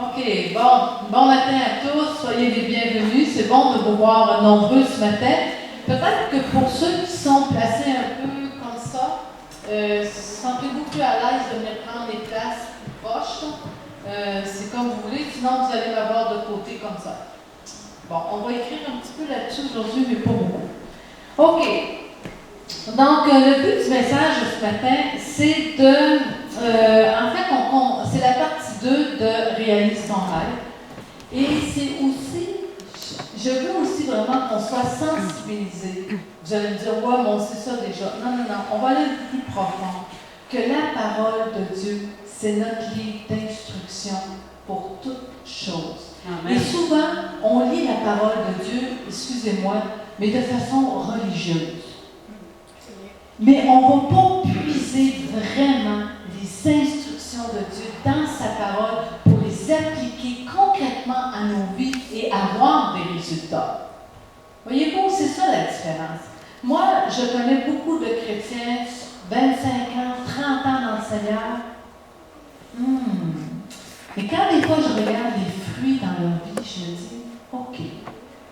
OK, bon matin à tous, soyez les bienvenus. C'est bon de vous voir nombreux ce matin. Peut-être que pour ceux qui sont placés un peu comme ça, sentez-vous plus à l'aise de venir prendre les places plus proches. C'est comme vous voulez, sinon vous allez m'avoir de côté comme ça. Bon, on va écrire un petit peu là-dessus aujourd'hui, mais pas beaucoup. OK. Donc, le but du message ce matin, c'est de... en fait, c'est la partie 2 de Réalise ton rêve. Et c'est aussi... Je veux aussi vraiment qu'on soit sensibilisé. Vous allez me dire, ouais, mais on sait ça déjà. Non, on va aller plus profond. Que la parole de Dieu, c'est notre livre d'instruction pour toutes choses. Amen. Et souvent, on lit la parole de Dieu, excusez-moi, mais de façon religieuse. Mais on ne va pas puiser vraiment les instructions de Dieu dans sa parole pour les appliquer concrètement à nos vies et avoir des résultats. Voyez-vous, c'est ça la différence. Moi, je connais beaucoup de chrétiens, 25 ans, 30 ans dans le Seigneur. Et quand des fois je regarde les fruits dans leur vie, je me dis, OK,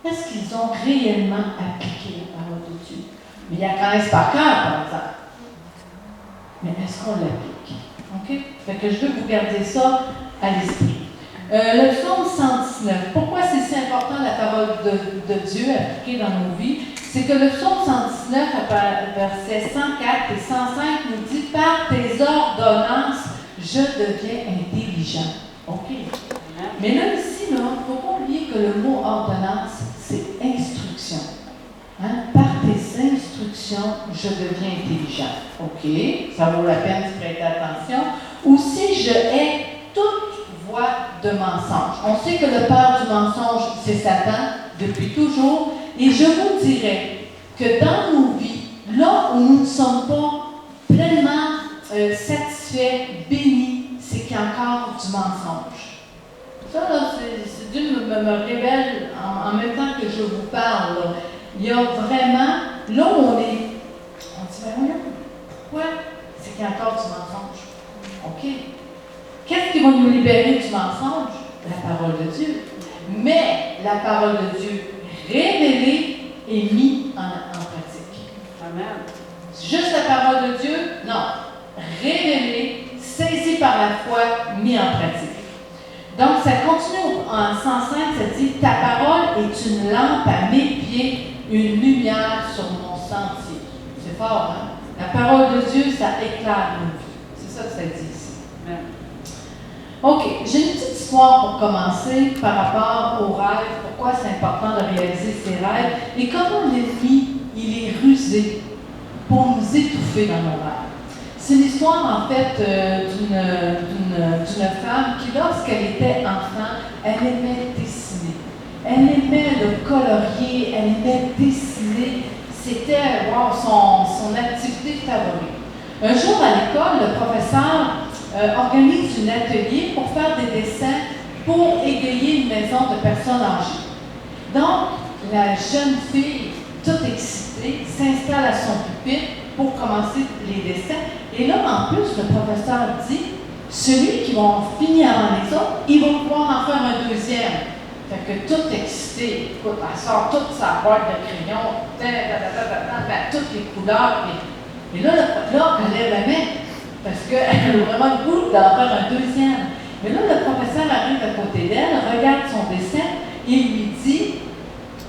est-ce qu'ils ont réellement appliqué la parole de Dieu? Mais ils la connaissent par cœur, par exemple. Mais est-ce qu'on l'applique? OK? Fait que je veux que vous gardiez ça à l'esprit. Le psaume 119. Pourquoi c'est si important la parole de Dieu appliquée dans nos vies? C'est que le psaume 119, versets 104 et 105, nous dit « Par tes ordonnances, je deviens intelligent. » OK. Mais là, ici, il ne faut pas oublier que le mot « ordonnance », c'est « instruction ». Hein? Par tes instructions, je deviens intelligent. OK, ça vaut la peine de prêter attention. Ou si je hais toute voie de mensonge. On sait que le père du mensonge, c'est Satan, depuis toujours. Et je vous dirais que dans nos vies, là où nous ne sommes pas pleinement satisfaits, bénis, c'est qu'il y a encore du mensonge. Ça, là, c'est Dieu me révèle en même temps que je vous parle. Là. Il y a vraiment, là où on dit, ben non, pourquoi? C'est qu'il y a encore du mensonge. OK. Qu'est-ce qui va nous libérer du mensonge? La parole de Dieu. Mais la parole de Dieu révélée et mise en pratique. Amen. Juste la parole de Dieu? Non. Révélée, saisie par la foi, mise en pratique. Donc, ça continue en 105, ça dit « Ta parole est une lampe à mes pieds, une lumière sur mon sentier. » C'est fort, hein? La parole de Dieu, ça éclaire nos vies. C'est ça que ça dit ici. Amen. OK. J'ai une petite histoire pour commencer par rapport aux rêves. Pourquoi c'est important de réaliser ses rêves et comment l'ennemi, il est rusé pour nous étouffer dans nos rêves. C'est l'histoire, en fait, d'une femme qui, lorsqu'elle était enfant, elle aimait dessiner. Elle aimait le colorier, elle aimait dessiner. C'était son activité favorite. Un jour, à l'école, le professeur organise un atelier pour faire des dessins pour égayer une maison de personnes âgées. Donc, la jeune fille, toute excitée, s'installe à son pupitre pour commencer les dessins. Et là, en plus, le professeur dit, celui qui va finir avant les autres, il va pouvoir en faire un deuxième. Fait que toute excitée, écoute, elle sort toute sa boîte de crayons, toutes les couleurs. Et là, elle lève la main, parce qu'elle a vraiment le goût d'en faire un deuxième. Mais là, le professeur arrive à côté d'elle, regarde son dessin, et lui dit,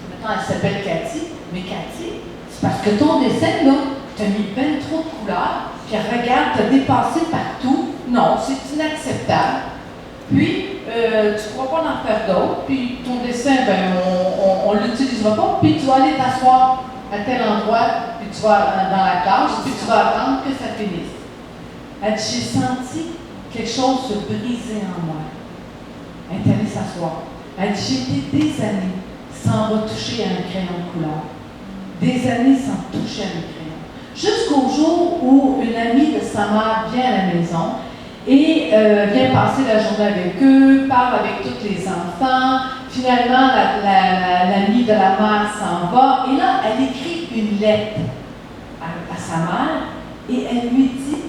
maintenant elle s'appelle Cathy, mais Cathy, c'est parce que ton dessin, là, tu as mis bien trop de couleurs, puis regarde, tu as dépassé partout. Non, c'est inacceptable. Puis, tu ne pourras pas en faire d'autres, puis ton dessin, ben, on ne l'utilisera pas, puis tu vas aller t'asseoir à tel endroit, puis tu vas dans la classe, puis tu vas attendre que ça finisse. Elle dit, j'ai senti quelque chose se briser en moi. Elle est allée s'asseoir. Elle dit, j'ai été des années sans retoucher à un crayon de couleur. Des années sans toucher à un crayon. Jusqu'au jour où une amie de sa mère vient à la maison et vient passer la journée avec eux, parle avec tous les enfants. Finalement, l'amie de la mère s'en va. Et là, elle écrit une lettre à sa mère et elle lui dit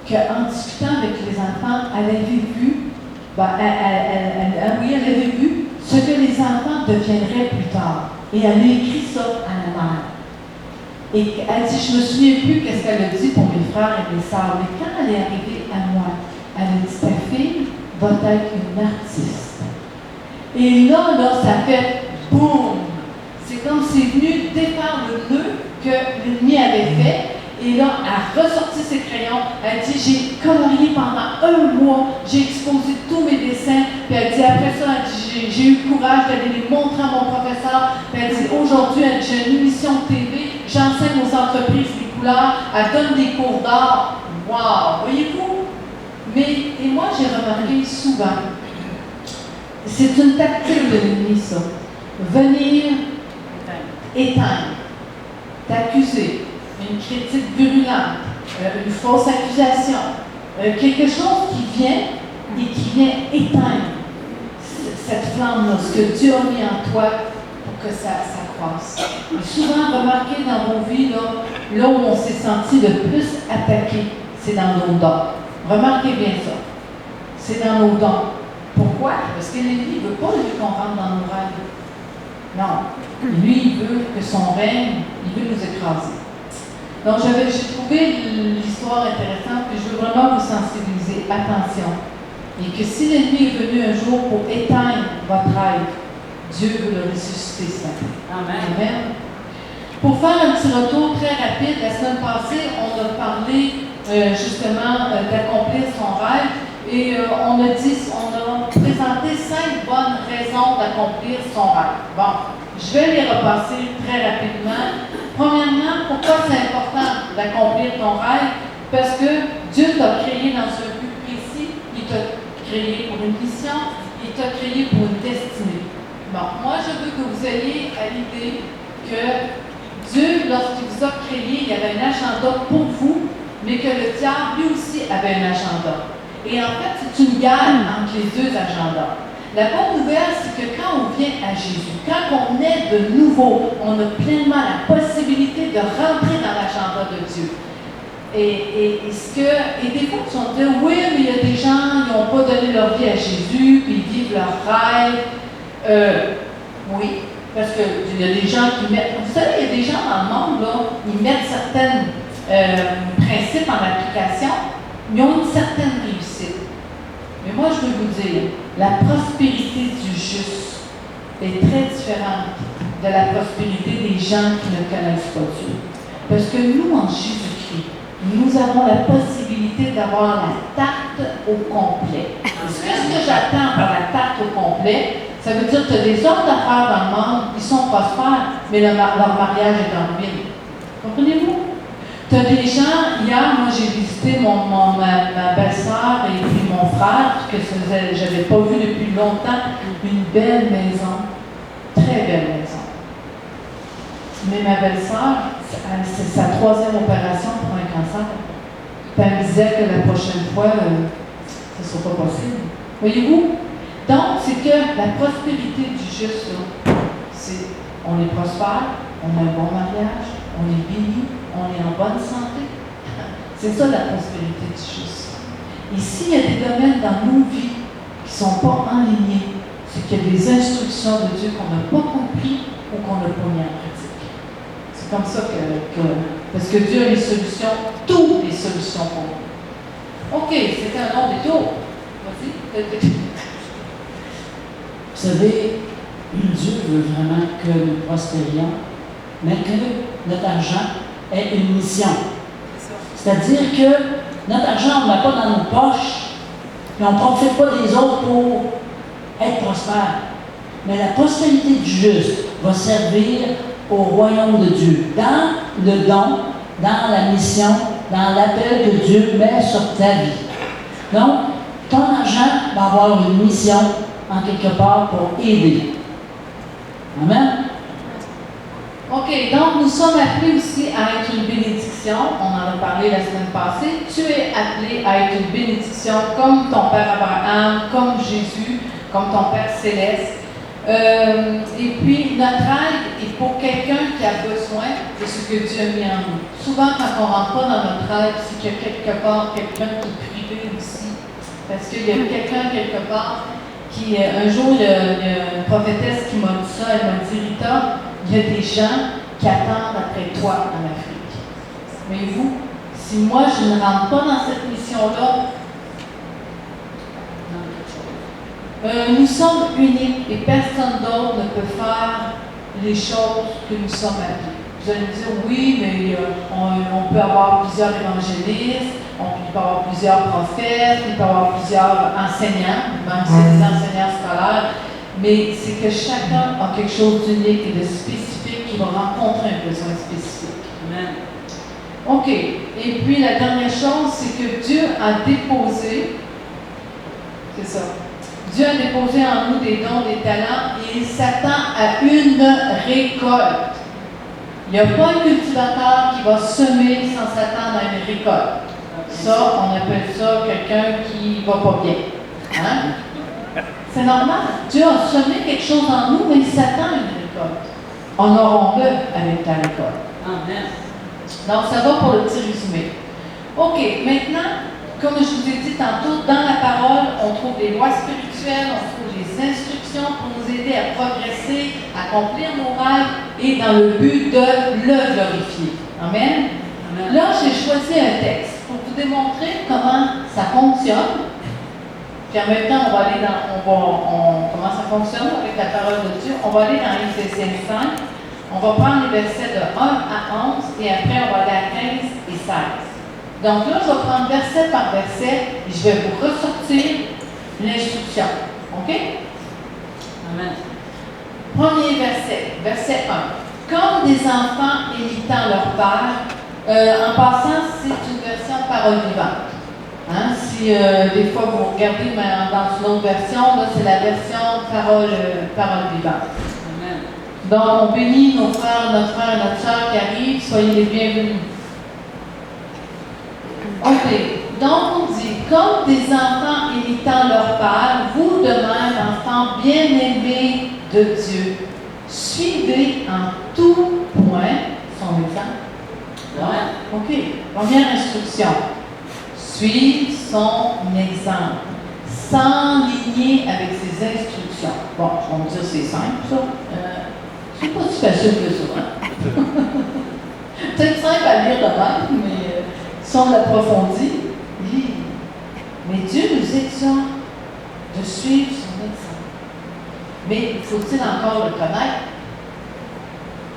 qu'en discutant avec les enfants, elle avait vu Oui, elle avait vu ce que les enfants deviendraient plus tard. Et elle a écrit ça à la mère. Et elle dit, je ne me souviens plus qu'est-ce qu'elle a dit pour mes frères et mes sœurs, mais quand elle est arrivée à moi, elle a dit, ta fille va être une artiste. Et là, ça fait boum! C'est comme si c'est venu défaire le nœud que l'ennemi avait fait. Et là, elle a ressorti ses crayons. Elle dit, j'ai colorié pendant 1 mois, j'ai exposé tous mes dessins. Puis elle dit, après ça, elle dit, j'ai eu le courage d'aller les montrer à mon professeur. Puis elle dit, aujourd'hui, j'ai une émission de TV, j'enseigne aux entreprises les couleurs, elle donne des cours d'art. Wow! Voyez-vous? Et moi, j'ai remarqué souvent, c'est une tactique de l'ennemi, ça. Venir éteindre, t'accuser, une critique virulente, une fausse accusation, quelque chose qui vient et qui vient éteindre cette flamme-là, ce que Dieu a mis en toi pour que ça croisse. Et souvent, remarquez dans vos vies, là où on s'est senti le plus attaqué, c'est dans nos dons. Remarquez bien ça. C'est dans nos dons. Pourquoi? Parce que l'ennemi ne veut pas qu'on rentre dans nos rêves. Non. Lui, il veut que son règne, il veut nous écraser. Donc, j'ai trouvé l'histoire intéressante, puis je veux vraiment vous sensibiliser. Attention. Et que si l'ennemi est venu un jour pour éteindre votre rêve, Dieu veut le ressusciter ce matin. Amen. Amen. Pour faire un petit retour très rapide, la semaine passée, on a parlé justement d'accomplir son rêve et on a présenté 5 bonnes raisons d'accomplir son rêve. Bon, je vais les repasser très rapidement. Premièrement, pourquoi c'est important d'accomplir ton rêve? Parce que Dieu t'a créé dans un but précis, il t'a créé pour une mission, il t'a créé pour une destinée. Bon, moi je veux que vous ayez à l'idée que Dieu, lorsqu'il vous a créé, il y avait un agenda pour vous, mais que le diable, lui aussi, avait un agenda. Et en fait, c'est une guerre entre les 2 agendas. La bonne nouvelle, c'est que quand on vient à Jésus, quand on est de nouveau, on a pleinement la possibilité de rentrer dans l'agenda de Dieu. Et des fois, tu vas dire, oui, mais il y a des gens qui n'ont pas donné leur vie à Jésus, puis ils vivent leur rêve. Oui, parce qu'il y a des gens qui mettent, vous savez, il y a des gens dans le monde, là, ils mettent certains principes en application, ils ont une certaine réussite. Mais moi, je veux vous dire, la prospérité du juste est très différente de la prospérité des gens qui ne connaissent pas Dieu. Parce que nous, en Jésus-Christ, nous avons la possibilité d'avoir la tarte au complet. Est-ce que j'attends par la tarte au complet? Ça veut dire que tu as des hommes d'affaires dans le monde, ils sont prospères, mais leur mariage est en ruine. Comprenez-vous? Tu as des gens, hier, moi j'ai visité ma belle-sœur et puis mon frère, que je n'avais pas vu depuis longtemps, une belle maison, très belle maison. Mais ma belle-sœur, c'est sa 3e opération pour un cancer. Puis elle me disait que la prochaine fois, ce ne sera pas possible. Voyez-vous? Donc, c'est que la prospérité du juste, c'est on est prospère, on a un bon mariage, on est béni, on est en bonne santé. C'est ça la prospérité du juste. Et s'il y a des domaines dans nos vies qui ne sont pas alignés, c'est qu'il y a des instructions de Dieu qu'on n'a pas compris ou qu'on n'a pas mis en pratique. C'est comme ça parce que Dieu a les solutions, toutes les solutions pour nous. OK, c'était un long détour. Vas-y. Vous savez, Dieu veut vraiment que nous prospérions, mais que notre argent ait une mission. C'est-à-dire que notre argent, on ne l'a pas dans nos poches, et on ne profite pas des autres pour être prospère. Mais la prospérité du juste va servir au royaume de Dieu, dans le don, dans la mission, dans l'appel que Dieu met sur ta vie. Donc, ton argent va avoir une mission en quelque part pour aider. Amen? OK, donc nous sommes appelés aussi à être une bénédiction. On en a parlé la semaine passée. Tu es appelé à être une bénédiction comme ton Père Abraham, comme Jésus, comme ton Père Céleste. Et puis, notre aide est pour quelqu'un qui a besoin de ce que Dieu a mis en nous. Souvent, quand on ne rentre pas dans notre aide, c'est qu'il y a quelque part quelqu'un qui est privé aussi Parce qu'il y a quelqu'un quelque part qui, un jour, il y a une prophétesse qui m'a dit ça, elle m'a dit, Rita, il y a des gens qui attendent après toi en Afrique. Mais vous, si moi je ne rentre pas dans cette mission-là, nous sommes uniques et personne d'autre ne peut faire les choses que nous sommes appelés. Vous allez me dire, oui, mais on peut avoir plusieurs évangélistes, on peut avoir plusieurs prophètes, il peut avoir plusieurs enseignants, même si c'est des enseignants scolaires, mais c'est que chacun a quelque chose d'unique et de spécifique qui va rencontrer un besoin spécifique. Amen. OK. Et puis la dernière chose, c'est que Dieu a déposé, c'est ça, Dieu a déposé en nous des dons, des talents, et il s'attend à une récolte. Il n'y a pas un cultivateur qui va semer sans s'attendre à une récolte. Ça, on appelle ça quelqu'un qui va pas bien. Hein? C'est normal. Dieu a semé quelque chose en nous, mais il s'attend à une récolte. Honorons-le avec la récolte. Amen. Donc, ça va pour le petit résumé. OK, maintenant, comme je vous ai dit tantôt, dans la parole, on trouve les lois spirituelles, on trouve les instructions pour nous aider à progresser, à accomplir nos rêves et dans le but de le glorifier. Amen? Amen. Là, j'ai choisi un texte pour vous démontrer comment ça fonctionne. Puis en même temps, on va aller comment ça fonctionne avec la parole de Dieu. On va aller dans Éphésiens 5. On va prendre les versets de 1 à 11 et après, on va aller à 15 et 16. Donc là, je vais prendre verset par verset et je vais vous ressortir l'instruction. OK? Amen. Premier verset, verset 1. Comme des enfants imitant leur père, en passant, c'est une version parole vivante. Hein? Si des fois vous regardez dans une autre version, là, c'est la version parole vivante. Amen. Donc, on bénit nos frères, notre frère et notre soeur qui arrivent. Soyez les bienvenus. OK. Donc, on dit, comme des enfants imitant leur père, vous de même, enfants bien-aimés de Dieu, suivez en tout point son exemple. Ouais. OK. Première instruction. Suivre son exemple. S'enligner avec ses instructions. Bon, on va dire c'est simple, ça. C'est pas si facile que ça. Hein? Peut-être simple à lire de même, mais si on l'approfondit, mais Dieu nous exhorte de suivre son exemple. Mais faut-il encore le connaître?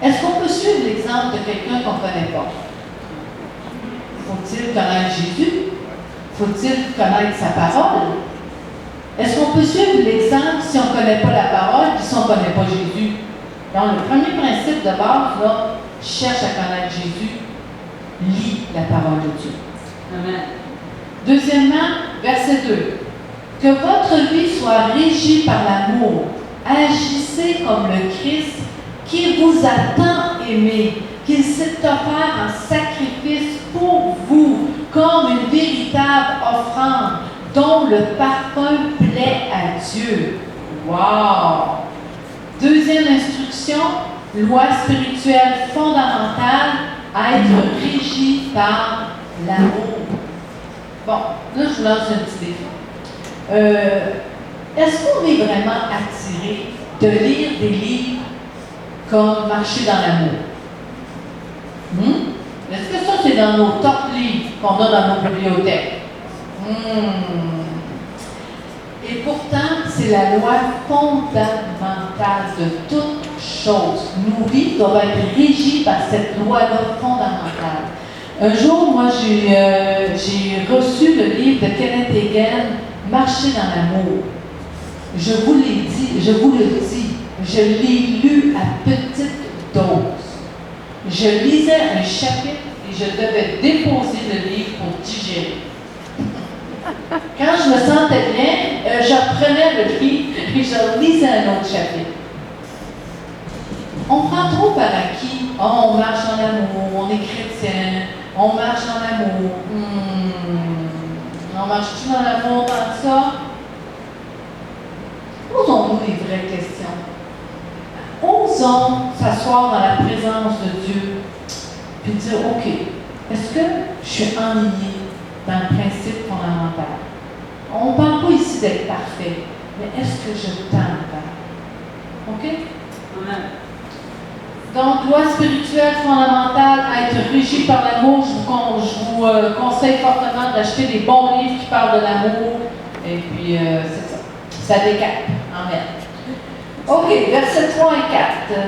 Est-ce qu'on peut suivre l'exemple de quelqu'un qu'on ne connaît pas? Faut-il connaître Jésus? Faut-il connaître sa parole? Est-ce qu'on peut suivre l'exemple si on ne connaît pas la parole et si on ne connaît pas Jésus? Donc, le premier principe de base, là, cherche à connaître Jésus, lis la parole de Dieu. Amen. Deuxièmement, verset 2. Que votre vie soit régie par l'amour. Agissez comme le Christ qui vous a tant aimé, qu'il s'est offert en sacrifice pour vous, comme une véritable offrande dont le parfum plaît à Dieu. Wow! Deuxième instruction, loi spirituelle fondamentale, être régi par l'amour. Bon, là, je vous lance un petit défi. Est-ce qu'on est vraiment attiré de lire des livres comme Marcher dans l'amour? Est-ce que ça, c'est dans nos top livres qu'on a dans nos bibliothèques? Et pourtant, c'est la loi fondamentale de toute chose. Nos vies doivent être régies par cette loi-là fondamentale. Un jour, moi, j'ai reçu le livre de Kenneth Hagin, Marcher dans l'amour. Je vous le dis, je l'ai lu à petite dose. Je lisais un chapitre et je devais déposer le livre pour digérer. Quand je me sentais bien, je prenais le livre et je lisais un autre chapitre. On prend trop par acquis. Oh, on marche en amour, on est chrétien, on marche en amour. On marche-tu dans l'amour tant que ça? Posons-nous les vraies questions. Osons s'asseoir dans la présence de Dieu puis dire, OK, est-ce que je suis enlignée dans le principe fondamental? On ne parle pas ici d'être parfait, mais est-ce que je tends vers? OK? Amen. Donc, loi spirituelle fondamentale, être régi par l'amour. Je vous conseille fortement d'acheter des bons livres qui parlent de l'amour. Et puis, c'est ça. Ça décape. Amen. OK, versets 3 et 4.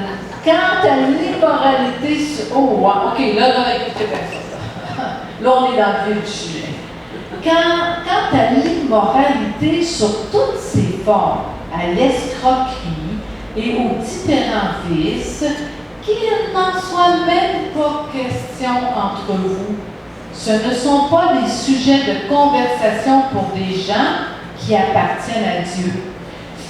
Quant à l'immoralité... Oh, wow. OK, là, écoutez bien ça. Là, on est dans le vif du sujet. Quant à l'immoralité sur toutes ses formes, à l'escroquerie et aux différents vices, qu'il n'en soit même pas question entre vous. Ce ne sont pas des sujets de conversation pour des gens qui appartiennent à Dieu.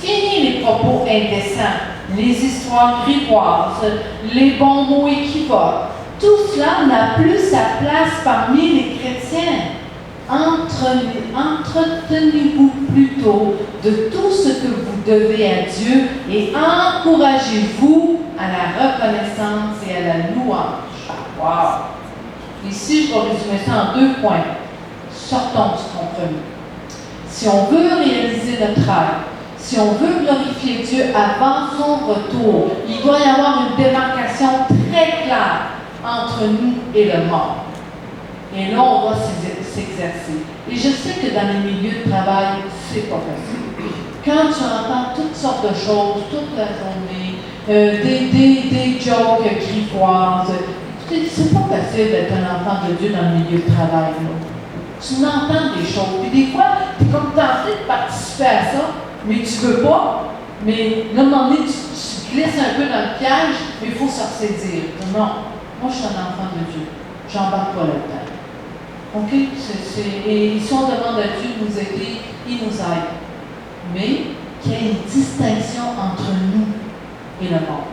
Fini les propos indécents, les histoires grivoises, les bons mots équivoques. Tout cela n'a plus sa place parmi les chrétiens. Entretenez-vous plutôt de tout ce que vous devez à Dieu et encouragez-vous à la reconnaissance et à la louange. Wow! Ici, je vais résumer ça en 2 points. Sortons du compromis. Si on veut réaliser notre rêve, si on veut glorifier Dieu avant son retour, il doit y avoir une démarcation très claire entre nous et le monde. Et là, on va s'exercer. Et je sais que dans les milieux de travail, c'est pas facile. Quand tu entends toutes sortes de choses toute la journée, des jokes grivoises, écoutez, c'est pas facile d'être un enfant de Dieu dans le milieu de travail. Là. Tu entends des choses. Puis des fois, tu es comme tenté de participer à ça, mais tu veux pas. Mais là, à un moment donné, tu glisses un peu dans le piège, mais il faut se ressaisir. Non, moi, je suis un enfant de Dieu. J'embarque pas là-dedans. OK? Et si on demande à Dieu de nous aider, il nous aide. Mais qu'il y ait une distinction entre nous et le monde.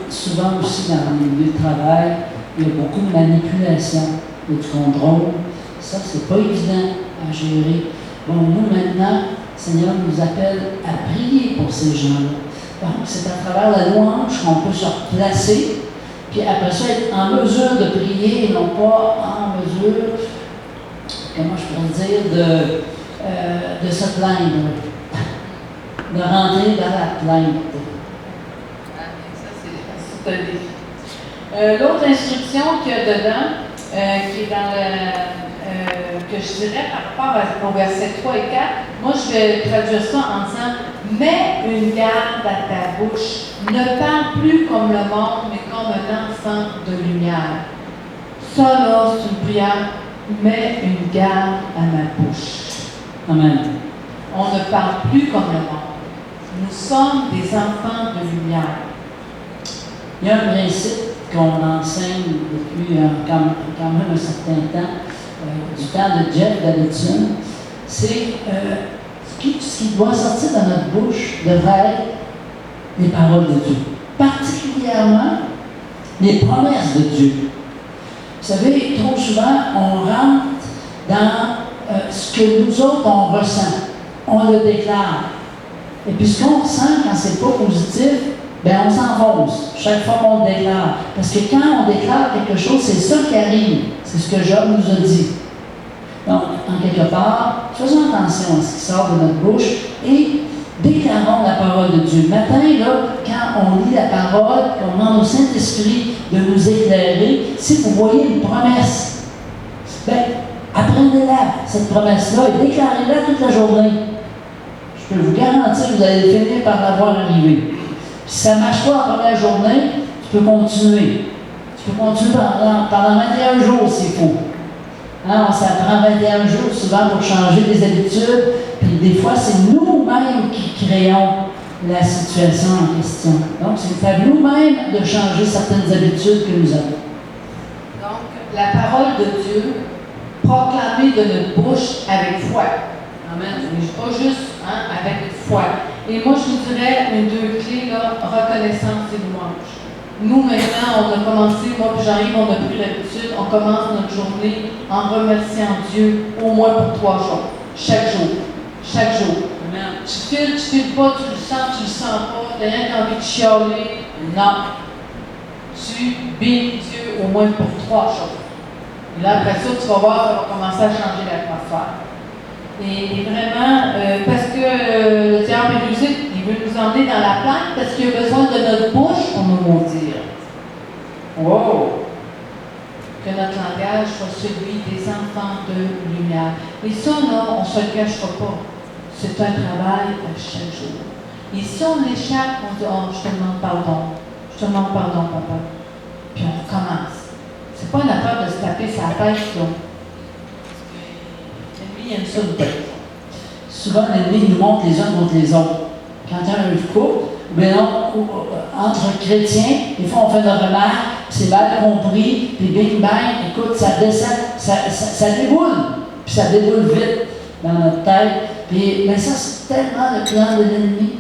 Souvent aussi dans le milieu de travail, il y a beaucoup de manipulation et du contrôle. Ça, c'est pas évident à gérer. Bon, nous maintenant, le Seigneur nous appelle à prier pour ces gens-là. Donc, c'est à travers la louange qu'on peut se replacer. Puis après ça, être en mesure de prier et non pas en mesure, comment je pourrais dire, de se plaindre, de rentrer dans la plainte. Ça, c'est l'autre instruction qu'il y a dedans, qui est dans le... que je dirais par rapport au verset 3 et 4, moi je vais traduire ça en disant « Mets une garde à ta bouche, ne parle plus comme le monde, mais comme un enfant de lumière. » Ça là, c'est une prière « Mets une garde à ma bouche. » Amen. On ne parle plus comme le monde. Nous sommes des enfants de lumière. Il y a un principe qu'on enseigne depuis quand même un certain temps, du temps de Jeff Davidson, c'est ce qui doit sortir de notre bouche devrait être les paroles de Dieu. Particulièrement les promesses de Dieu. Vous savez, trop souvent, on rentre dans ce que nous autres, on ressent. On le déclare. Et puis ce qu'on ressent quand c'est pas positif, bien, on s'enfonce chaque fois qu'on le déclare. Parce que quand on déclare quelque chose, c'est ça qui arrive. C'est ce que Job nous a dit. Donc, en quelque part, faisons attention à ce qui sort de notre bouche et déclarons la parole de Dieu. Le matin, là, quand on lit la parole, qu'on demande au Saint-Esprit de nous éclairer, si vous voyez une promesse, bien, apprenez-la, cette promesse-là, et déclarez-la toute la journée. Je peux vous garantir que vous allez finir par la voir arriver. Si ça ne marche pas la première journée, tu peux continuer. Tu peux continuer pendant 21 jours s'il faut. Hein, ça prend 21 jours souvent pour changer des habitudes, puis des fois, c'est nous-mêmes qui créons la situation en question. Donc, c'est à nous-mêmes de changer certaines habitudes que nous avons. Donc, la parole de Dieu, proclamée de notre bouche avec foi. Amen. Pas juste avec foi. Et moi, je vous dirais les 2 clés, là, reconnaissance et louange. Nous, maintenant, on a commencé, moi puis j'arrive, on a pris l'habitude, on commence notre journée en remerciant Dieu au moins pour 3 jours. Chaque jour. Chaque jour. Amen. Tu files pas, tu le sens pas, tu n'as rien envie de chialer. Non. Tu bénis Dieu au moins pour 3 jours. Et là, après ça, tu vas voir, ça va commencer à changer l'atmosphère. Et vraiment, parce que le Seigneur il veut nous emmener dans la plaque parce qu'il a besoin de notre bouche pour nous maudire. Wow! Que notre langage soit celui des enfants de lumière. Et ça, non, on ne se le cachera pas. C'est un travail à chaque jour. Et si on échappe, on dit, oh, je te demande pardon. Je te demande pardon, papa. Puis on recommence. C'est pas une affaire de se taper sa tête, là. L'ennemi, il aime ça nous battre. Souvent, l'ennemi nous montre les uns contre les autres. Quand il y a un couple, ben non, entre chrétiens, des fois on fait une remarque, c'est mal compris, puis bing bang, écoute, ça descend, ça déboule, puis ça déboule vite dans notre tête. Puis, mais ça, c'est tellement le plan de l'ennemi,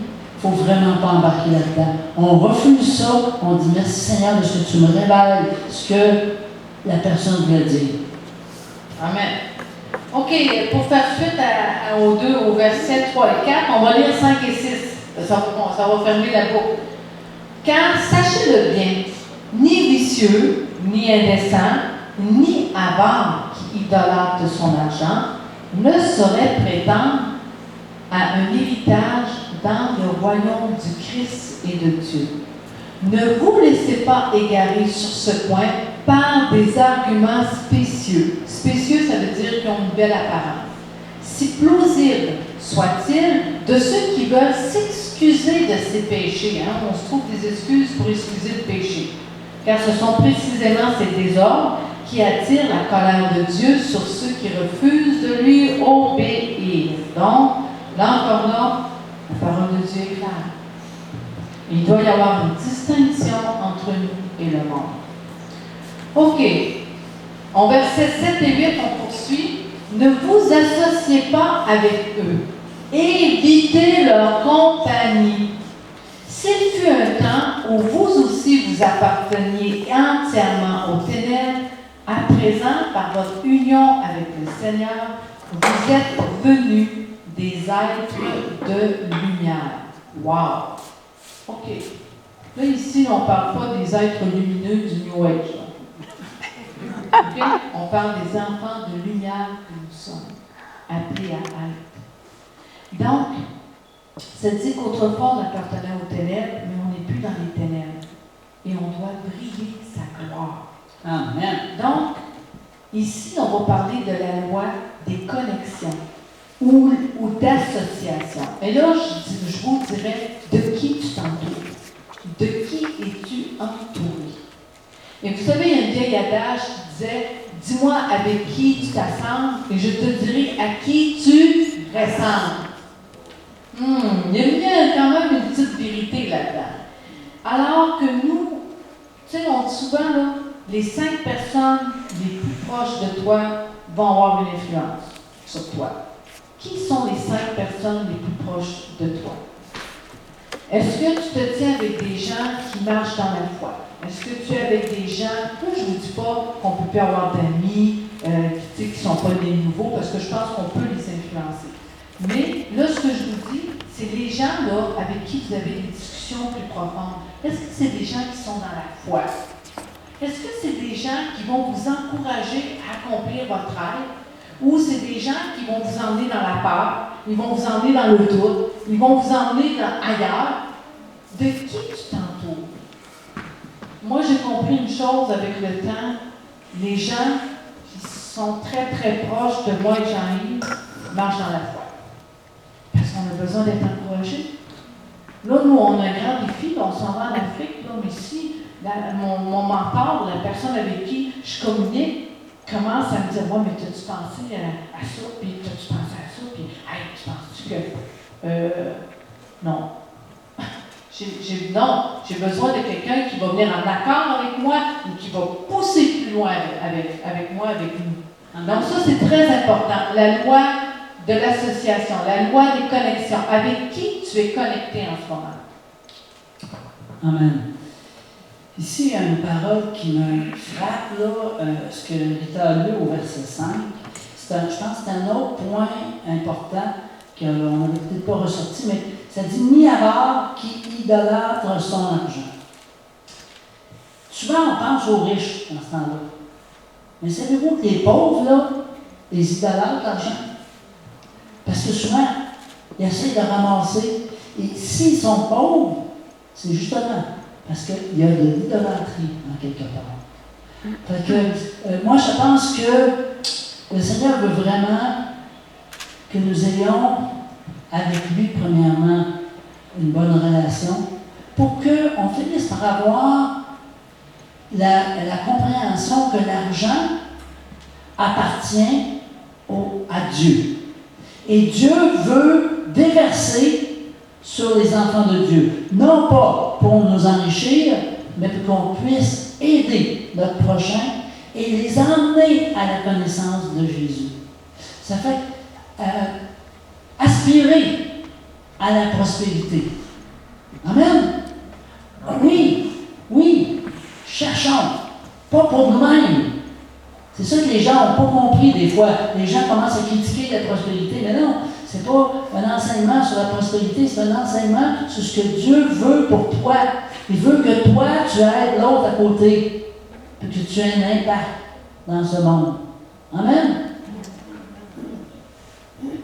il ne faut vraiment pas embarquer là-dedans. On refuse ça, on dit merci Seigneur de ce que tu me révèles, ce que la personne veut dire. Amen. OK, pour faire suite aux deux, au verset 3 et 4, on va lire 5 et 6. Ça va fermer la boucle. Car, sachez-le bien, ni vicieux, ni indécent, ni avare qui idolâtre son argent, ne saurait prétendre à un héritage dans le royaume du Christ et de Dieu. Ne vous laissez pas égarer sur ce point par des arguments spécieux. Spécieux, ça veut dire qu'ils ont une belle apparence. Si plausible soit-il de ceux qui veulent s'excuser de ces péchés. Hein? On se trouve des excuses pour excuser le péché. Car ce sont précisément ces désordres qui attirent la colère de Dieu sur ceux qui refusent de lui obéir. Donc, là encore là, la parole de Dieu est claire. Il doit y avoir une distinction entre nous et le monde. OK. En versets 7 et 8, on poursuit. Ne vous associez pas avec eux. Évitez leur compagnie. S'il fut un temps où vous aussi vous apparteniez entièrement aux ténèbres, à présent, par votre union avec le Seigneur, vous êtes devenus des êtres de lumière. Wow! OK. Là, ici, on ne parle pas des êtres lumineux du New Age. Okay? On parle des enfants de lumière que nous sommes, appelés à être. Donc, ça dit qu'autrefois, on appartenait aux ténèbres, mais on n'est plus dans les ténèbres. Et on doit briller sa gloire. Amen. Donc, ici, on va parler de la loi des connexions ou d'associations. Et là, je vous dirais de qui tu t'entoures. De qui es-tu entouré? Et vous savez, il y a une vieille adage qui disait « Dis-moi avec qui tu t'assembles et je te dirai à qui tu ressembles. » Il y a quand même une petite vérité là-dedans. Alors que nous, tu sais, on dit souvent, là, les 5 personnes les plus proches de toi vont avoir une influence sur toi. Qui sont les 5 personnes les plus proches de toi? Est-ce que tu te tiens avec des gens qui marchent dans la foi? Est-ce que tu es avec des gens, là je ne vous dis pas qu'on ne peut plus avoir d'amis qui ne sont pas des nouveaux, parce que je pense qu'on peut les influencer. Mais là, ce que je vous dis, c'est les gens là, avec qui vous avez des discussions plus profondes. Est-ce que c'est des gens qui sont dans la foi? Est-ce que c'est des gens qui vont vous encourager à accomplir votre rêve? Ou c'est des gens qui vont vous emmener dans la peur, ils vont vous emmener dans le doute, ils vont vous emmener ailleurs? De qui tu t'entoures? Moi, j'ai compris une chose avec le temps. Les gens qui sont très, très proches de moi et Jean-Yves marchent dans la foi. Parce qu'on a besoin d'être encouragés. Là, nous, on a un grand défi, on s'en va en Afrique, là, mais si mon mentor, la personne avec qui je communique, commence à me dire « Ouais, mais t'as-tu pensé à ça, puis t'as-tu pensé à ça, puis hey, tu penses-tu que... non. Non, j'ai besoin de quelqu'un qui va venir en accord avec moi ou qui va pousser plus loin avec moi, avec nous. Donc ça, c'est très important. La loi de l'association, la loi des connexions. Avec qui tu es connecté en ce moment? Amen. Ici, il y a une parole qui me frappe, là, ce que Rita a lu au verset 5. Je pense que c'est un autre point important qu'on n'avait peut-être pas ressorti, mais ça dit « ni avare qui idolâtre son argent ». Souvent, on pense aux riches dans ce temps-là. Mais savez-vous que les pauvres, là, les idolâtres l'argent? Parce que souvent, ils essaient de ramasser. Et s'ils sont pauvres, c'est justement parce qu'il y a de l'idolâtrie en quelque part. Fait que, moi, je pense que le Seigneur veut vraiment que nous ayons avec lui, premièrement, une bonne relation, pour qu'on finisse par avoir la compréhension que l'argent appartient à Dieu. Et Dieu veut déverser sur les enfants de Dieu, non pas pour nous enrichir, mais pour qu'on puisse aider notre prochain et les emmener à la connaissance de Jésus. Ça fait aspirer à la prospérité. Amen. Oui, cherchons, pas pour nous-mêmes. C'est ça que les gens n'ont pas compris des fois. Les gens commencent à critiquer la prospérité, mais non, c'est pas un enseignement sur la prospérité, c'est un enseignement sur ce que Dieu veut pour toi. Il veut que toi, tu aides l'autre à côté, et que tu aies un impact dans ce monde. Amen.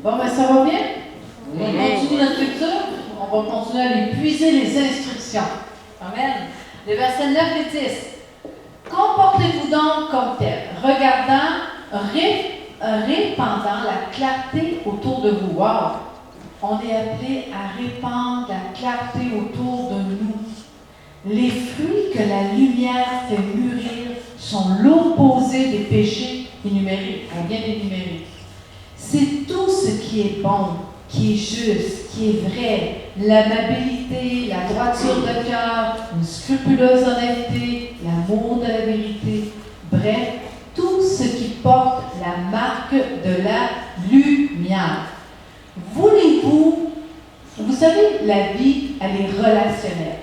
Bon, ben ça va bien? Oui. On continue notre lecture. On va continuer à aller puiser les instructions. Amen. Les versets 9 et 10. Comportez-vous donc comme tel, regardant, répandant la clarté autour de vous. Wow! On est appelé à répandre la clarté autour de nous. Les fruits que la lumière fait mûrir sont l'opposé des péchés énumérés. On vient d'énumérer. C'est tout ce qui est bon, qui est juste, qui est vrai, l'amabilité, la droiture de cœur, une scrupuleuse honnêteté, l'amour de la vérité, bref, tout ce qui porte la marque de la lumière. Voulez-vous, vous savez, la vie, elle est relationnelle.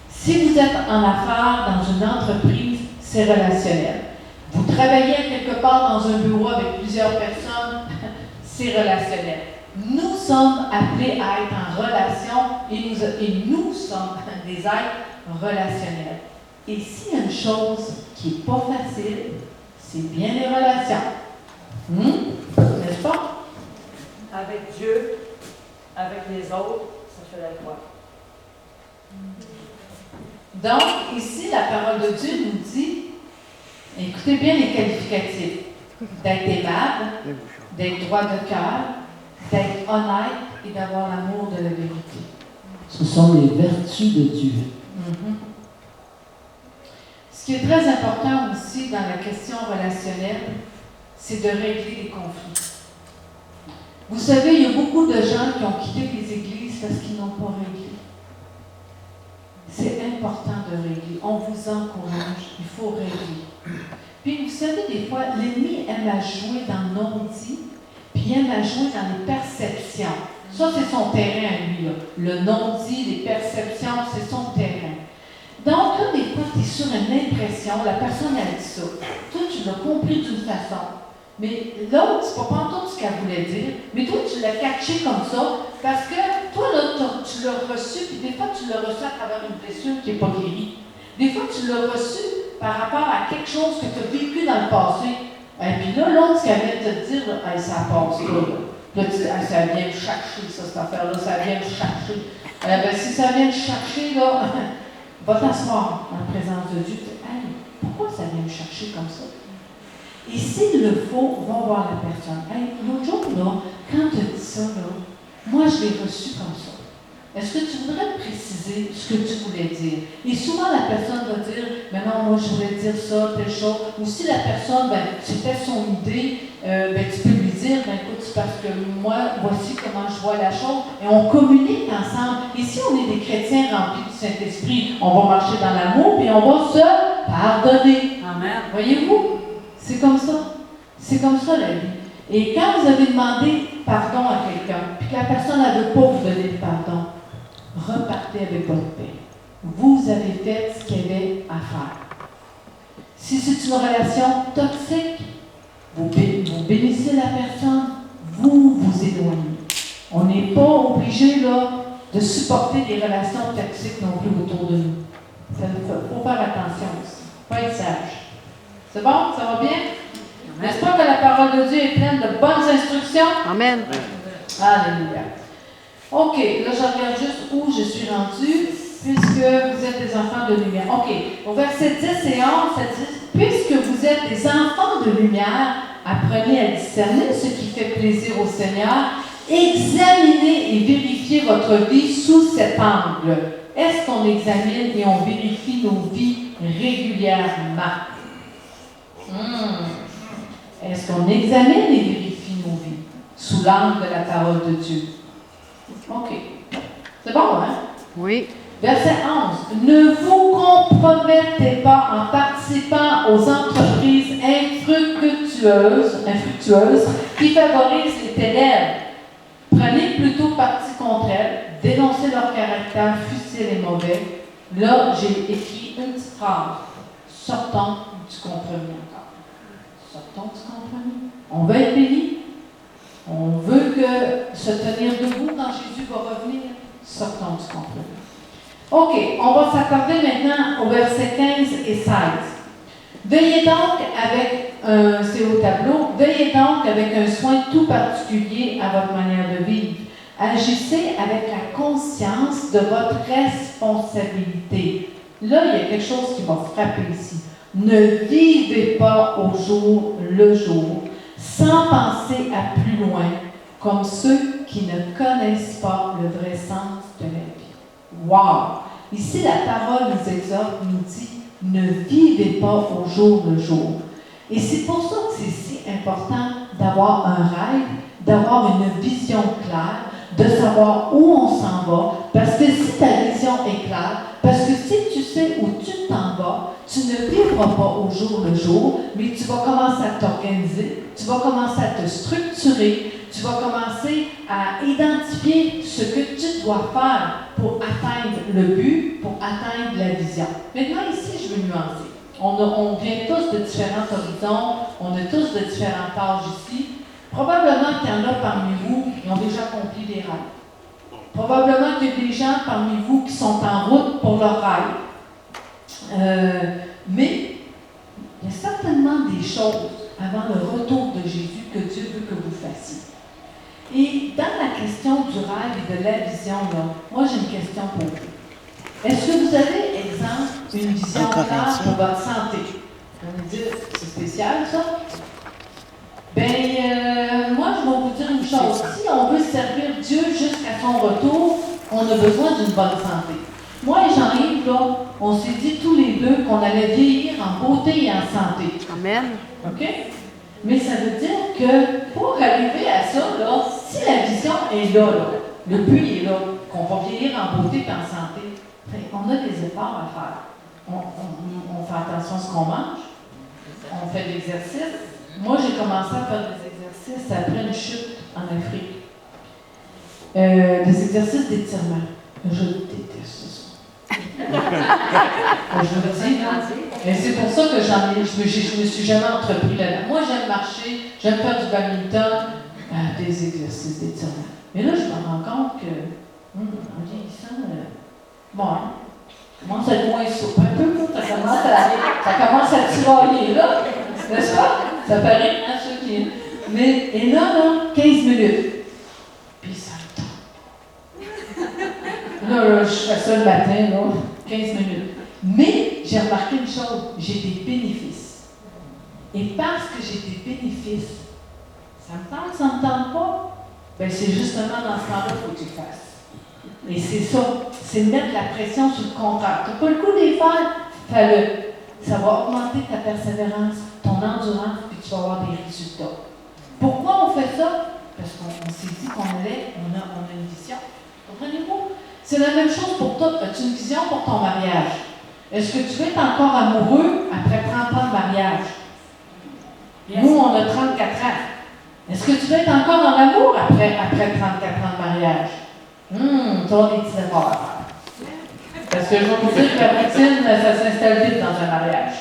Si vous êtes en affaires dans une entreprise, c'est relationnel. Vous travaillez quelque part dans un bureau avec plusieurs personnes, c'est relationnel. Nous sommes appelés à être en relation et nous sommes des êtres relationnels. Et s'il y a une chose qui n'est pas facile, c'est bien les relations. N'est-ce pas? Avec Dieu, avec les autres, ça fait la croix. Donc, ici, la parole de Dieu nous dit, écoutez bien les qualificatifs, d'être aimable, d'être droit de cœur, d'être honnête et d'avoir l'amour de la vérité. Ce sont les vertus de Dieu. Ce qui est très important aussi dans la question relationnelle, c'est de régler les conflits. Vous savez, il y a beaucoup de gens qui ont quitté les églises parce qu'ils n'ont pas réglé. C'est important de régler. On vous encourage, il faut régler. Puis vous savez, des fois, l'ennemi aime à jouer dans le non-dit, puis il aime à jouer dans les perceptions. Ça, c'est son terrain à lui, là. Le non-dit, les perceptions, c'est son terrain. Donc, là, des fois, tu es sur une impression, la personne a dit ça. Toi, tu l'as compris d'une façon. Mais l'autre, c'est pas tout ce qu'elle voulait dire, mais toi, tu l'as catché comme ça, parce que toi, là, tu l'as reçu, puis des fois, tu l'as reçu à travers une blessure qui n'est pas guérie. Des fois, tu l'as reçu par rapport à quelque chose que tu as vécu dans le passé. Et puis là, l'autre, ce qu'elle vient de te dire, ça passe là. Là, tu dis, ça vient me chercher, ça, cette affaire-là, ça vient me chercher. Ben, si ça vient me chercher, là, va t'asseoir en présence de Dieu. Hey, pourquoi ça vient me chercher comme ça? Et s'il le faut, va voir la personne. Hey, l'autre jour, là, quand tu as dit ça, là, moi, je l'ai reçu comme ça. Est-ce que tu voudrais préciser ce que tu voulais dire? Et souvent, la personne va dire, mais non, moi, je voulais dire ça, telle chose. Ou si la personne, c'était son idée, tu peux lui dire, écoute, c'est parce que moi, voici comment je vois la chose. Et on communique ensemble. Et si on est des chrétiens remplis du Saint-Esprit, on va marcher dans l'amour et on va se pardonner. Amen. Voyez-vous? C'est comme ça. C'est comme ça, la vie. Et quand vous avez demandé pardon à quelqu'un, puis que la personne ne veut pas vous donner le pardon, repartez avec votre paix. Vous avez fait ce qu'il y avait à faire. Si c'est une relation toxique, vous bénissez la personne, vous vous éloignez. On n'est pas obligé là, de supporter des relations toxiques non plus autour de nous. Il faut faire attention aussi. Il faut être sage. C'est bon? Ça va bien? N'est-ce pas que la parole de Dieu est pleine de bonnes instructions? Amen. Alléluia. OK, là, je regarde juste où je suis rendue, puisque vous êtes des enfants de lumière. OK, au verset 10 et 11, ça dit, puisque vous êtes des enfants de lumière, apprenez à discerner ce qui fait plaisir au Seigneur, examinez et vérifiez votre vie sous cet angle. Est-ce qu'on examine et on vérifie nos vies régulièrement? Est-ce qu'on examine et vérifie nos vies sous l'angle de la parole de Dieu? OK. C'est bon, hein? Oui. Verset 11. Ne vous compromettez pas en participant aux entreprises infructueuses qui favorisent les ténèbres. Prenez plutôt parti contre elles, dénoncez leur caractère, fusillez les mauvais. Là, j'ai écrit une petite phrase. Sortons du compromis encore. Sortons du compromis. On veut être bénis. On veut se tenir debout quand Jésus va revenir. Sortons du compromis. OK, on va s'accorder maintenant au verset 15 et 16. Veillez donc avec, c'est au tableau, veillez donc avec un soin tout particulier à votre manière de vivre. Agissez avec la conscience de votre responsabilité. Là, il y a quelque chose qui va frapper ici. Ne vivez pas au jour le jour, sans penser à plus loin, comme ceux qui ne connaissent pas le vrai sens de la vie. Wow! Ici, la parole nous exhorte, nous dit, ne vivez pas au jour le jour. Et c'est pour ça que c'est si important d'avoir un rêve, d'avoir une vision claire, de savoir où on s'en va, parce que si ta vision est claire, parce que si tu sais où tu t'en vas, tu ne vivras pas au jour le jour, mais tu vas commencer à t'organiser, tu vas commencer à te structurer, tu vas commencer à identifier ce que tu dois faire pour atteindre le but, pour atteindre la vision. Maintenant, ici, je veux nuancer. On vient tous de différents horizons, on a tous de différentes tâches ici. Probablement qu'il y en a parmi vous qui ont déjà accompli des rêves. Probablement qu'il y a des gens parmi vous qui sont en route pour leur rêve. Mais il y a certainement des choses avant le retour de Jésus que Dieu veut que vous fassiez. Et dans la question du rêve et de la vision, là, moi j'ai une question pour vous. Est-ce que vous avez, exemple, une vision claire pour votre santé? On va dire, c'est spécial ça? Moi je vais vous dire une chose. Si on veut servir Dieu jusqu'à son retour, on a besoin d'une bonne santé. Moi et Jean-Yves, là, on s'est dit tous les deux qu'on allait vieillir en beauté et en santé. Amen. OK? Mais ça veut dire que pour arriver à ça, là, si la vision est là, le but est là, qu'on va vieillir en beauté et en santé, on a des efforts à faire. On fait attention à ce qu'on mange, on fait de l'exercice. Moi, j'ai commencé à faire des exercices après une chute en Afrique. Des exercices d'étirement. Je déteste ça. Je vous le dis, et c'est pour ça que je me suis jamais entrepris là-dedans. Moi, j'aime marcher, j'aime faire du badminton, des exercices d'étirement. Mais là, je me rends compte que, en vieillissant, commence à être moins souple. Un peu, ça commence à tirailler, là. N'est-ce pas? Ça paraît, hein, ceux qui... Mais, et là, 15 minutes. Puis ça me tombe. Là, je fais ça le matin, là, 15 minutes. Mais, j'ai remarqué une chose, j'ai des bénéfices. Et parce que j'ai des bénéfices, ça me tente pas? Bien, c'est justement dans ce temps-là qu'il faut que tu le fasses. Et c'est ça, c'est mettre la pression sur le contraire. Tu n'as pas le coup d'y faire, fais-le. Ça va augmenter ta persévérance, ton endurance, puis tu vas avoir des résultats. Pourquoi on fait ça? Parce qu'on s'est dit qu'on a une vision. Comprenez-vous? C'est la même chose pour toi. As-tu une vision pour ton mariage? Est-ce que tu veux être encore amoureux après 30 ans de mariage? Nous, on a 34 ans. Est-ce que tu veux être encore en amour après 34 ans de mariage? Tu as des petits efforts à faire. Parce que je vais vous dire que la routine, ça s'installe vite dans un mariage.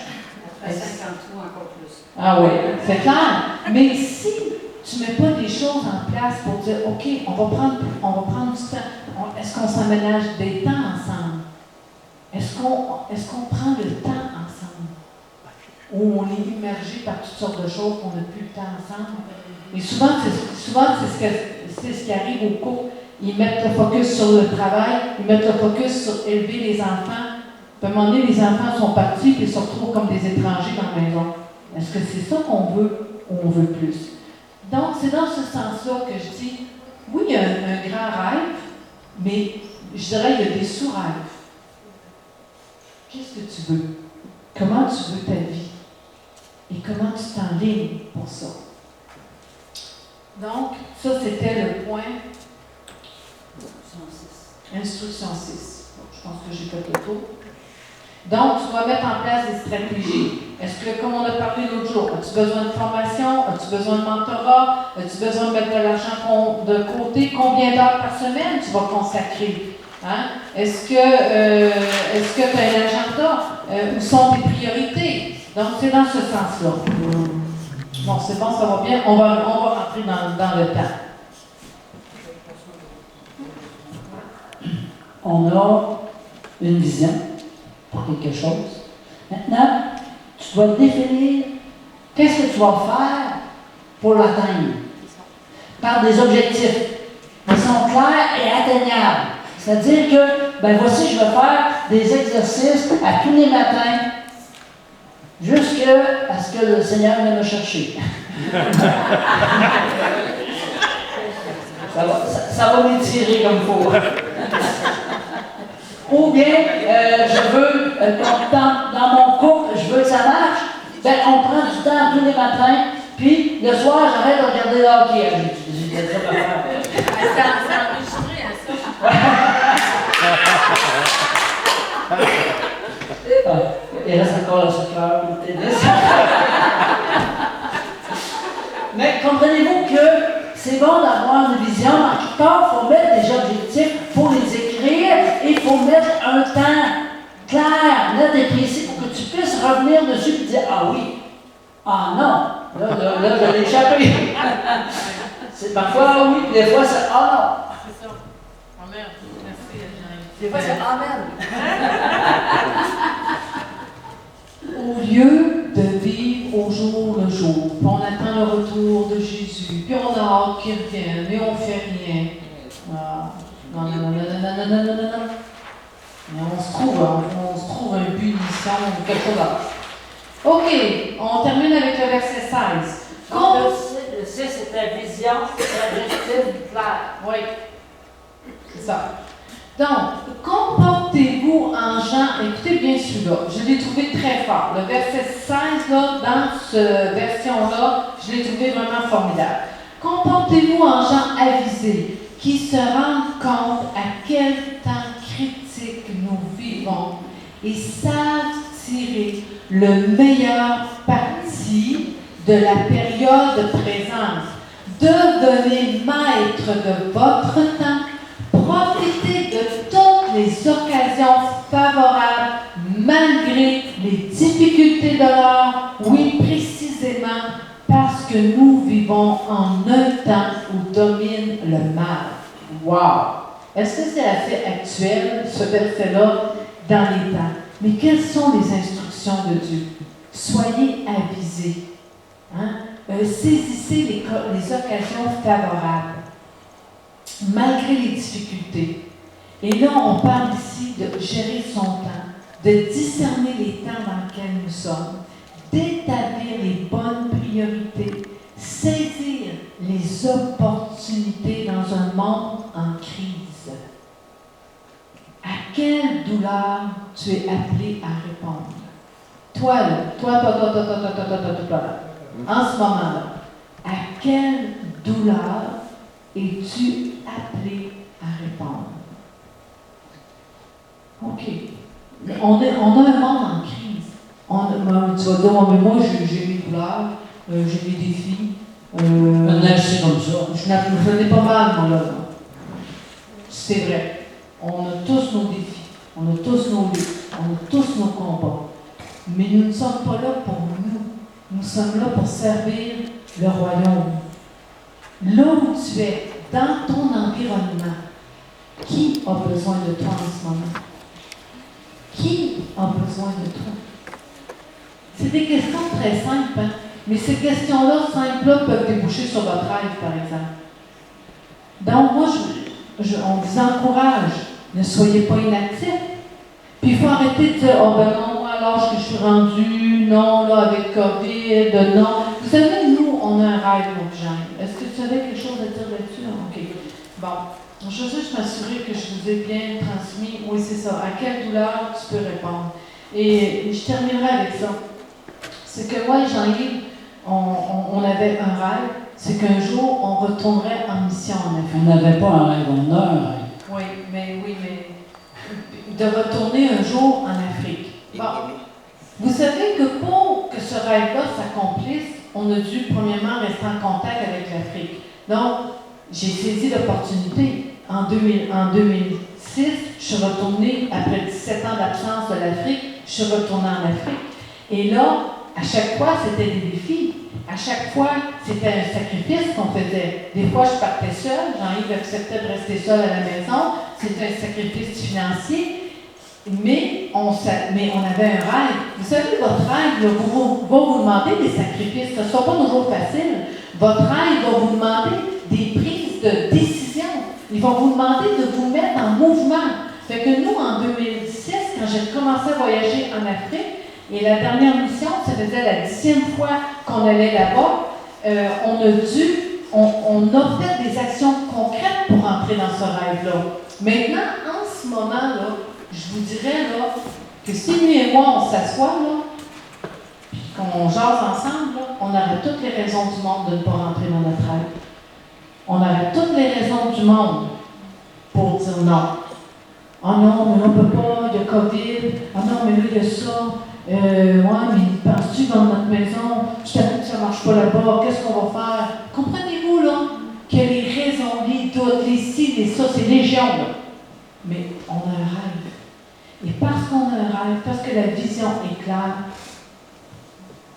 À 50 ans, encore plus. Ah oui, c'est clair. Mais si tu ne mets pas des choses en place pour dire, OK, on va prendre du temps. Est-ce qu'on s'aménage des temps ensemble? Est-ce qu'on prend le temps ensemble? Ou on est immergé par toutes sortes de choses qu'on n'a plus le temps ensemble? Et souvent, c'est c'est ce qui arrive au couple. Ils mettent le focus sur le travail, ils mettent le focus sur élever les enfants. Puis à un moment donné, les enfants sont partis et ils se retrouvent comme des étrangers dans la maison. Est-ce que c'est ça qu'on veut ou on veut plus? Donc, c'est dans ce sens-là que je dis, oui, il y a un grand rêve, mais je dirais il y a des sous-rêves. Qu'est-ce que tu veux? Comment tu veux ta vie? Et comment tu t'enlignes pour ça? Donc, ça, c'était le point. Instruction 6. Bon, je pense que j'ai fait le tour. Donc, tu dois mettre en place des stratégies. Est-ce que, comme on a parlé l'autre jour, as-tu besoin de formation? As-tu besoin de mentorat? As-tu besoin de mettre de l'argent de côté? Combien d'heures par semaine tu vas consacrer? Hein? Est-ce que tu as un agenda? Où sont tes priorités? Donc, c'est dans ce sens-là. Bon, c'est bon, ça va bien. On va rentrer dans le temps. On a une vision pour quelque chose. Maintenant, tu dois définir qu'est-ce que tu vas faire pour l'atteindre. Par des objectifs qui sont clairs et atteignables. C'est-à-dire que, ben voici, je vais faire des exercices à tous les matins jusqu'à ce que le Seigneur vienne me chercher. ça va m'étirer comme il faut. Ou bien, je veux, dans mon couple, je veux que ça marche, ben on prend du temps tous les matins, puis le soir, j'arrête de regarder le hockey. J'ai déjà pas faire. C'est enregistré, hein, ça? Il reste encore le soccer, le tennis. Mais comprenez-vous que c'est bon d'avoir une vision. En tout cas, il faut mettre des objectifs, il faut les écrire et il faut mettre un temps clair, net et précis pour que tu puisses revenir dessus et dire ah oui, ah non, là je l'ai échappé. C'est parfois ah oui, puis des fois c'est ah non. C'est ça. Oh merde, merci, Jean. Des fois c'est amen. Au lieu de vivre au jour le jour, puis on attend le retour de Jésus, puis on a hâte qu'il revienne, mais on ne fait rien. Ah, non. Mais on se trouve un but, une mission, quelque chose d'autre. OK, on termine avec le verset 16. Le 6, c'est ta vision, l'objectif clair. Oui, c'est ça. Donc, comportez-vous en gens, écoutez bien celui-là, je l'ai trouvé très fort. Le verset 16, là, dans cette version-là, je l'ai trouvé vraiment formidable. Comportez-vous en gens avisés, qui se rendent compte à quel temps critique nous vivons et savent tirer le meilleur parti de la période présente. Devenez maître de votre temps. Profitez de toutes les occasions favorables malgré les difficultés de l'heure. Oui, précisément parce que nous vivons en un temps où domine le mal. Wow! Est-ce que c'est assez actuel, ce verset-là, dans les temps? Mais quelles sont les instructions de Dieu? Soyez avisés. Hein? Saisissez les occasions favorables malgré les difficultés. Et là, on parle ici de gérer son temps, de discerner les temps dans lesquels nous sommes, d'établir les bonnes priorités, saisir les opportunités dans un monde en crise. À quelle douleur tu es appelé à répondre? Toi, là, toi, en ce moment-là, à quelle douleur es-tu appelé à répondre? OK. On a un monde en crise. Tu vas dire, oh, mais moi, j'ai mes douleurs, j'ai mes défis. C'est comme ça. Je n'ai pas mal, moi, là. C'est vrai. On a tous nos défis. On a tous nos luttes. On a tous nos combats. Mais nous ne sommes pas là pour nous. Nous sommes là pour servir le royaume. Là où tu es, dans ton environnement, qui a besoin de toi en ce moment? Qui a besoin de toi? C'est des questions très simples, hein? Mais ces questions-là, simples-là, peuvent déboucher sur votre rêve, par exemple. Donc, moi, on vous encourage, ne soyez pas inactifs. Puis il faut arrêter de dire, oh ben non, moi, à l'âge que je suis rendue, non, là, avec COVID, non. Vous savez, nous, on a un rêve, mon Jean. Est-ce que tu avais quelque chose à dire là-dessus? OK. Bon. Je veux juste m'assurer que je vous ai bien transmis. Oui, c'est ça. À quelle douleur tu peux répondre? Et je terminerai avec ça. C'est que moi et Jean-Yves, on avait un rêve. C'est qu'un jour, on retournerait en mission en Afrique. On n'avait pas un rêve, on a un rêve. Oui, mais de retourner un jour en Afrique. Bon. Vous savez que pour que ce rêve-là s'accomplisse, on a dû premièrement rester en contact avec l'Afrique. Donc, j'ai saisi l'opportunité. En 2006, je suis retournée, après 17 ans d'absence de l'Afrique, je suis retournée en Afrique. Et là, à chaque fois, c'était des défis. À chaque fois, c'était un sacrifice qu'on faisait. Des fois, je partais seule. Jean-Yves acceptait de rester seul à la maison. C'était un sacrifice financier. Mais on avait un rêve. Vous savez, votre rêve va vous demander des sacrifices. Ce ne sera pas toujours facile. Votre rêve va vous demander des prises de décision. Il va vous demander de vous mettre en mouvement. Fait que nous, en 2006, quand j'ai commencé à voyager en Afrique, et la dernière mission, ça faisait la 10e fois qu'on allait là-bas, on a fait des actions concrètes pour entrer dans ce rêve-là. Maintenant, en ce moment-là, je vous dirais là, que si lui et moi, on s'assoit, là, puis qu'on jase ensemble, là, on aurait toutes les raisons du monde de ne pas rentrer dans notre rêve. On aurait toutes les raisons du monde pour dire non. Ah non, mais là, on ne peut pas, il y a COVID. Ah non, mais là, il y a ça. Ouais, mais penses-tu dans notre maison? Je t'avoue que ça ne marche pas là-bas. Qu'est-ce qu'on va faire? Comprenez-vous, là, que les raisons, les doutes, les ci, les ça, c'est légion, là. Mais on a un rêve. Et parce qu'on a un rêve, parce que la vision est claire,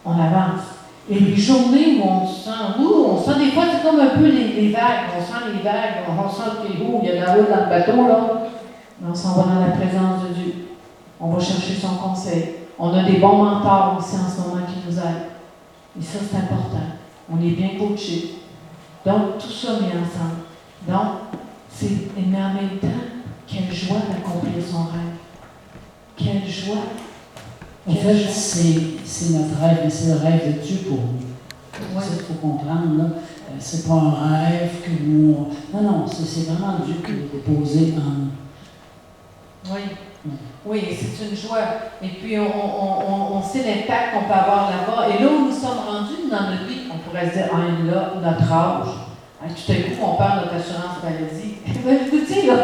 on avance. Et les journées où on sent des fois, c'est comme un peu les vagues. On sent les vagues, on sent qu'il y a de la route dans le bateau, là. Mais on s'en va dans la présence de Dieu. On va chercher son conseil. On a des bons mentors aussi en ce moment qui nous aident. Et ça, c'est important. On est bien coachés. Donc, tout ça mis ensemble. Donc, mais en même temps, quelle joie d'accomplir son rêve. Quelle joie. En fait, c'est notre rêve, mais c'est le rêve de Dieu pour nous. Ouais. C'est ça qu'il faut comprendre, là. C'est pas un rêve que nous... Non, c'est vraiment Dieu qui l'a déposé en nous. Oui. Oui, c'est une joie. Et puis, on sait l'impact qu'on peut avoir là-bas. Et là où nous sommes rendus dans notre vie, on pourrait se dire, ah, là, notre âge. Tout à coup, on perd notre assurance maladie. Je vous dis, là,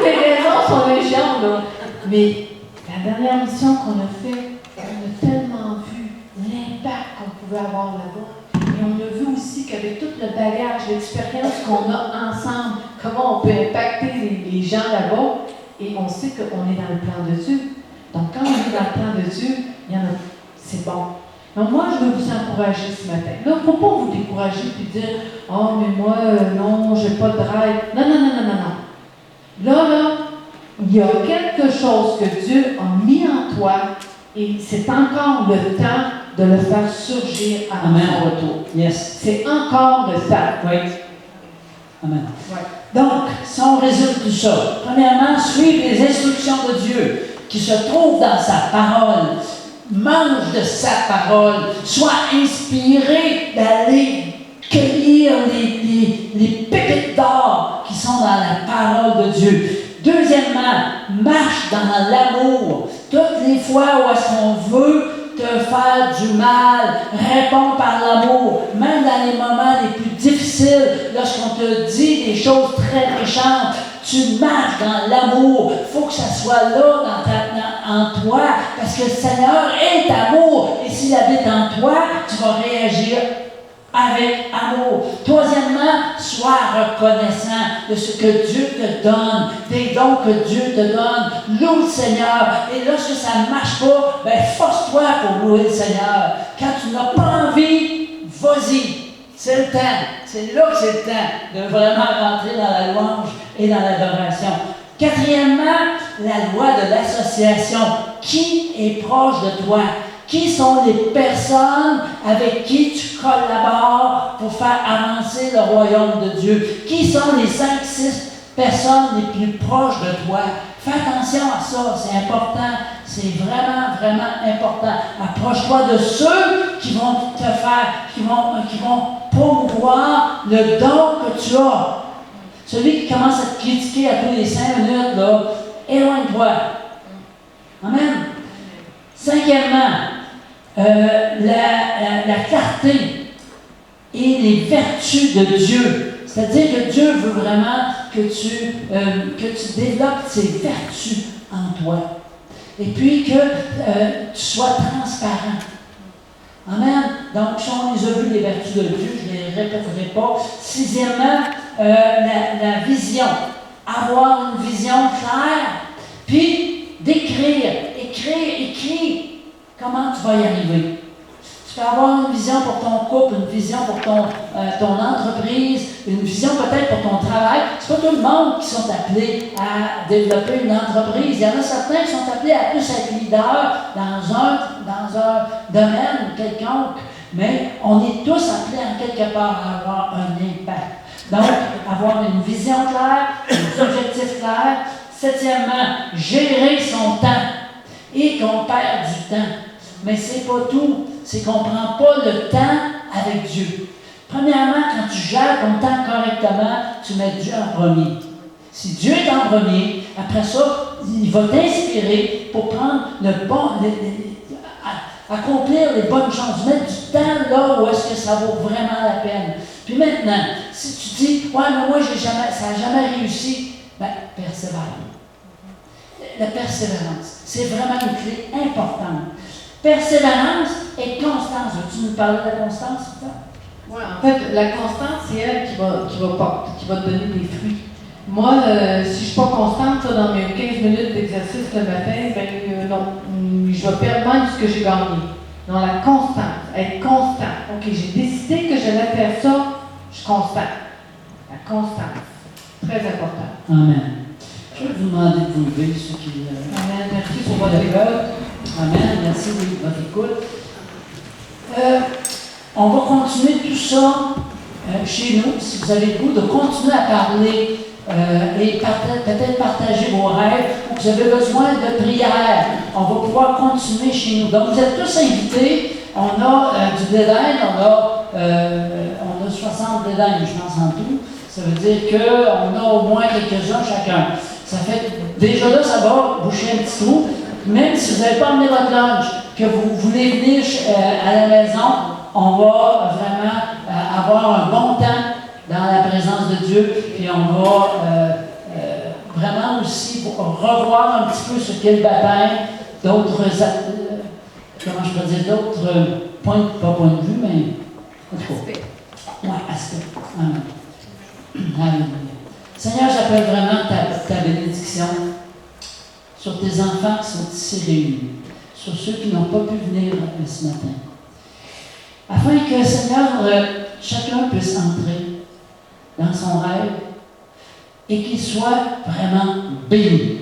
les raisons sont légion, là. Mais la dernière mission qu'on a faite, on a tellement vu l'impact qu'on pouvait avoir là-bas. Et on a vu aussi qu'avec tout le bagage, l'expérience qu'on a ensemble, comment on peut impacter les gens là-bas. Et on sait qu'on est dans le plan de Dieu. Donc, quand on est dans le plan de Dieu, c'est bon. Donc, moi, je veux vous encourager ce matin. Là, il ne faut pas vous décourager et dire « Oh, mais moi, non, je n'ai pas de rêve. » Non. Là, il y a quelque chose que Dieu a mis en toi et c'est encore le temps de le faire surgir à son retour. Yes. C'est encore le temps. Oui. Amen. Ouais. Donc, si on résume tout ça, premièrement, suivre les instructions de Dieu qui se trouvent dans sa parole. Mange de sa parole. Sois inspiré d'aller cueillir les pépites d'or qui sont dans la parole de Dieu. Deuxièmement, marche dans l'amour. Toutes les fois où est-ce qu'on veut te faire du mal, réponds par l'amour. Même dans les moments les plus difficiles, lorsqu'on te dit des choses très méchantes, tu marches dans l'amour. Il faut que ça soit là en toi, parce que le Seigneur est amour. Et s'il habite en toi, tu vas réagir avec amour. Troisièmement, sois reconnaissant de ce que Dieu te donne, des dons que Dieu te donne. Loue le Seigneur. Et lorsque ça ne marche pas, force-toi pour louer le Seigneur. Quand tu n'as pas envie, vas-y. C'est le temps. C'est là que c'est le temps de vraiment rentrer dans la louange et dans l'adoration. Quatrièmement, la loi de l'association. Qui est proche de toi? Qui sont les personnes avec qui tu collabores pour faire avancer le royaume de Dieu? Qui sont les 5-6 personnes les plus proches de toi? Fais attention à ça, c'est important. C'est vraiment, vraiment important. Approche-toi de ceux qui vont te faire, qui vont promouvoir le don que tu as. Celui qui commence à te critiquer à tous les 5 minutes, là, éloigne-toi. Amen. Cinquièmement, la clarté et les vertus de Dieu. C'est-à-dire que Dieu veut vraiment que tu développes ces vertus en toi. Et puis que tu sois transparent. Amen. Donc, si on les a vues, les vertus de Dieu, je ne les répéterai pas. Sixièmement, la vision. Avoir une vision claire. Puis, d'écrire. Écris. Comment tu vas y arriver? Tu peux avoir une vision pour ton couple, une vision pour ton entreprise, une vision peut-être pour ton travail. Ce n'est pas tout le monde qui sont appelés à développer une entreprise. Il y en a certains qui sont appelés à plus être leaders dans un domaine quelconque. Mais on est tous appelés en quelque part à avoir un impact. Donc, avoir une vision claire, des objectifs clairs. Septièmement, gérer son temps et qu'on perd du temps. Mais c'est pas tout. C'est qu'on ne prend pas le temps avec Dieu. Premièrement, quand tu gères ton temps correctement, tu mets Dieu en premier. Si Dieu est en premier, après ça, il va t'inspirer pour prendre accomplir les bonnes choses. Mettre du temps là où est-ce que ça vaut vraiment la peine. Puis maintenant, si tu dis, ouais, mais moi, ça n'a jamais réussi, bien, persévère. La persévérance, c'est vraiment une clé importante. Persévérance et constance. Veux-tu nous parler de la constance? Oui, en fait, la constance, c'est elle qui va te donner des fruits. Moi, si je ne suis pas constante dans mes 15 minutes d'exercice le matin, je vais perdre même ce que j'ai gagné. Dans la constance, être constant. OK, j'ai décidé que j'allais faire ça, je suis constant. La constance, très important. Amen. Je vais vous demander de vous lever, ceux qui... Amen. Merci pour votre écoute. Amen. Merci de votre écoute. On va continuer tout ça chez nous, si vous avez le goût de continuer à parler et peut-être partager vos rêves ou que vous avez besoin de prière. On va pouvoir continuer chez nous. Donc, vous êtes tous invités. On a du deadline, on a 60 deadlines, je pense, en tout. Ça veut dire qu'on a au moins quelques-uns chacun. Ça fait, déjà là, ça va boucher un petit trou. Même si vous n'avez pas emmené votre lunch, que vous voulez venir à la maison, on va vraiment avoir un bon temps dans la présence de Dieu. Puis on va vraiment aussi revoir un petit peu ce qu'est le baptême, d'autres, comment je peux dire, d'autres points, pas point de vue, mais en tout cas. Oui, aspect. Amen. Alléluia. Seigneur, j'appelle vraiment ta bénédiction sur tes enfants qui sont ici réunis, sur ceux qui n'ont pas pu venir ce matin. Afin que, Seigneur, chacun puisse entrer dans son rêve et qu'il soit vraiment béni.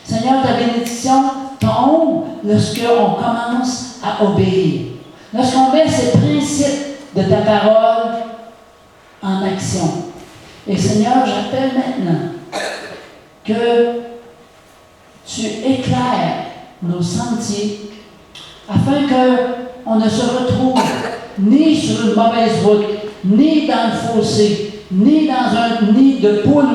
Seigneur, ta bénédiction tombe lorsqu'on commence à obéir. Lorsqu'on met ces principes de ta parole en action. Et Seigneur, j'appelle maintenant que tu éclaires nos sentiers afin qu'on ne se retrouve ni sur une mauvaise route, ni dans le fossé, ni dans un nid de poules